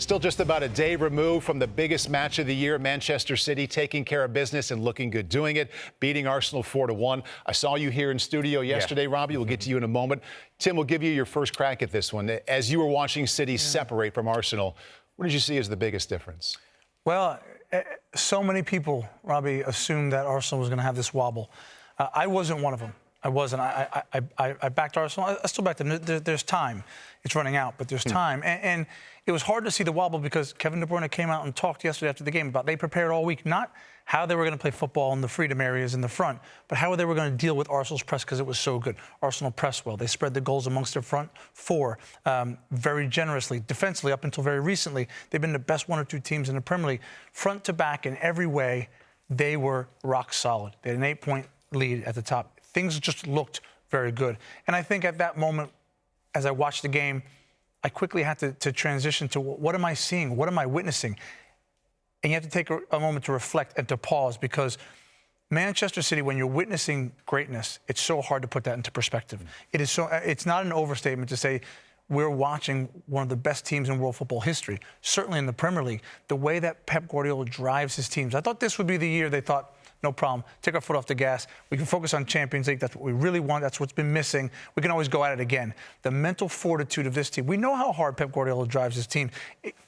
Still just about a day removed from the biggest match of the year. Manchester City taking care of business and looking good doing it, beating Arsenal 4-1. I saw you here in studio yesterday, Robbie. We'll get to you in a moment. Tim, we'll give you your first crack at this one. As you were watching City separate from Arsenal, what did you see as the biggest difference? Well, so many people, Robbie, assumed that Arsenal was going to have this wobble. I wasn't one of them. I wasn't. I backed Arsenal. I still backed them. There's time. It's running out, but there's time. And it was hard to see the wobble because Kevin De Bruyne came out and talked yesterday after the game about they prepared all week, not how they were going to play football in the freedom areas in the front, but how they were going to deal with Arsenal's press because it was so good. Arsenal pressed well. They spread the goals amongst their front four very generously. Defensively, up until very recently, they've been the best one or two teams in the Premier League. Front to back in every way, they were rock solid. They had an 8-point lead at the top. Things just looked very good. And I think at that moment, as I watched the game, I quickly had to transition to what am I seeing? What am I witnessing? And you have to take a moment to reflect and to pause because Manchester City, when you're witnessing greatness, it's so hard to put that into perspective. It's not an overstatement to say we're watching one of the best teams in world football history, certainly in the Premier League. The way that Pep Guardiola drives his teams. I thought this would be the year they thought, no problem. Take our foot off the gas. We can focus on Champions League. That's what we really want. That's what's been missing. We can always go at it again. The mental fortitude of this team. We know how hard Pep Guardiola drives his team.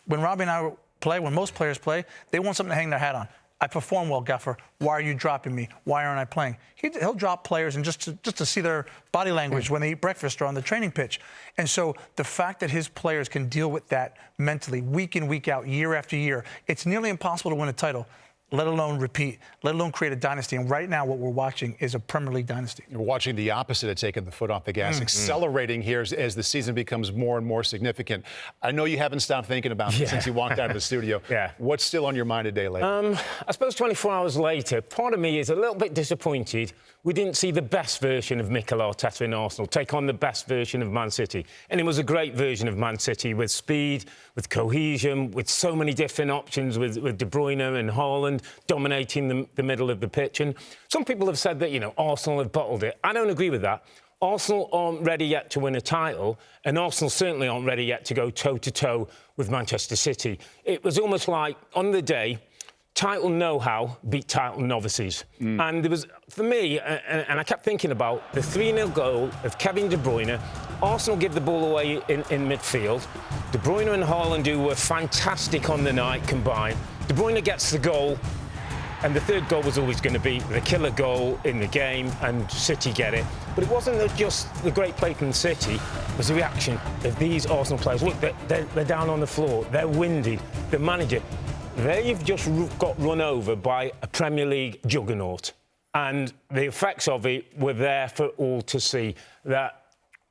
When Robbie and I play, when most players play, they want something to hang their hat on. I perform well, Gaffer. Why are you dropping me? Why aren't I playing? He'll drop players and just to see their body language when they eat breakfast or on the training pitch. And so the fact that his players can deal with that mentally, week in, week out, year after year, it's nearly impossible to win a title, let alone repeat, let alone create a dynasty. And right now what we're watching is a Premier League dynasty. You're watching the opposite of taking the foot off the gas, accelerating here as the season becomes more and more significant. I know you haven't stopped thinking about it since you walked out of the studio. What's still on your mind a day later? I suppose 24 hours later, part of me is a little bit disappointed we didn't see the best version of Mikel Arteta in Arsenal take on the best version of Man City. And it was a great version of Man City with speed, with cohesion, with so many different options, with De Bruyne and Haaland dominating the middle of the pitch. And some people have said that, Arsenal have bottled it. I don't agree with that. Arsenal aren't ready yet to win a title, and Arsenal certainly aren't ready yet to go toe-to-toe with Manchester City. It was almost like, on the day, title know-how beat title novices. And there was, for me, and I kept thinking about the 3-0 goal of Kevin De Bruyne. Arsenal give the ball away in midfield. De Bruyne and Haaland, who were fantastic on the night combined. De Bruyne gets the goal, and the third goal was always going to be the killer goal in the game, and City get it. But it wasn't just the great play from City, it was the reaction of these Arsenal players. Look, they're down on the floor, they're winded, the manager. They've just got run over by a Premier League juggernaut. And the effects of it were there for all to see. That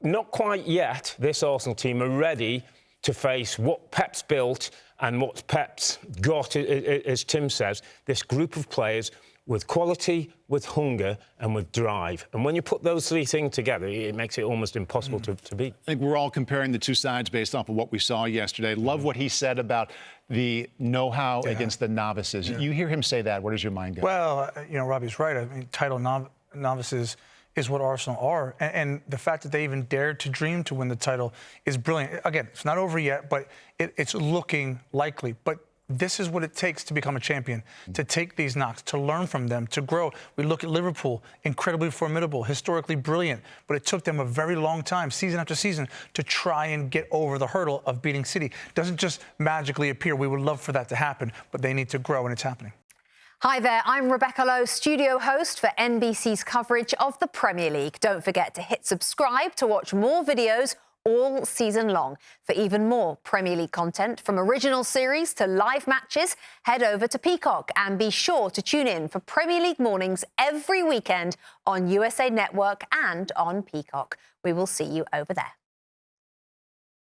not quite yet, this Arsenal team are ready to face what Pep's built and what Pep's got, as Tim says, this group of players with quality, with hunger and with drive. And when you put those three things together, it makes it almost impossible to beat. I think we're all comparing the two sides based off of what we saw yesterday. Love what he said about the know-how against the novices. You hear him say that, where does your mind go? Well, Robbie's right. I mean, title novices is what Arsenal are. And the fact that they even dared to dream to win the title is brilliant. Again, it's not over yet, but it's looking likely. But this is what it takes to become a champion, to take these knocks, to learn from them, to grow. We look at Liverpool, incredibly formidable, historically brilliant, but it took them a very long time, season after season, to try and get over the hurdle of beating City. It doesn't just magically appear. We would love for that to happen, but they need to grow, and it's happening. Hi there, I'm Rebecca Lowe, studio host for NBC's coverage of the Premier League. Don't forget to hit subscribe to watch more videos all season long. For even more Premier League content, from original series to live matches, head over to Peacock and be sure to tune in for Premier League mornings every weekend on USA Network and on Peacock. We will see you over there.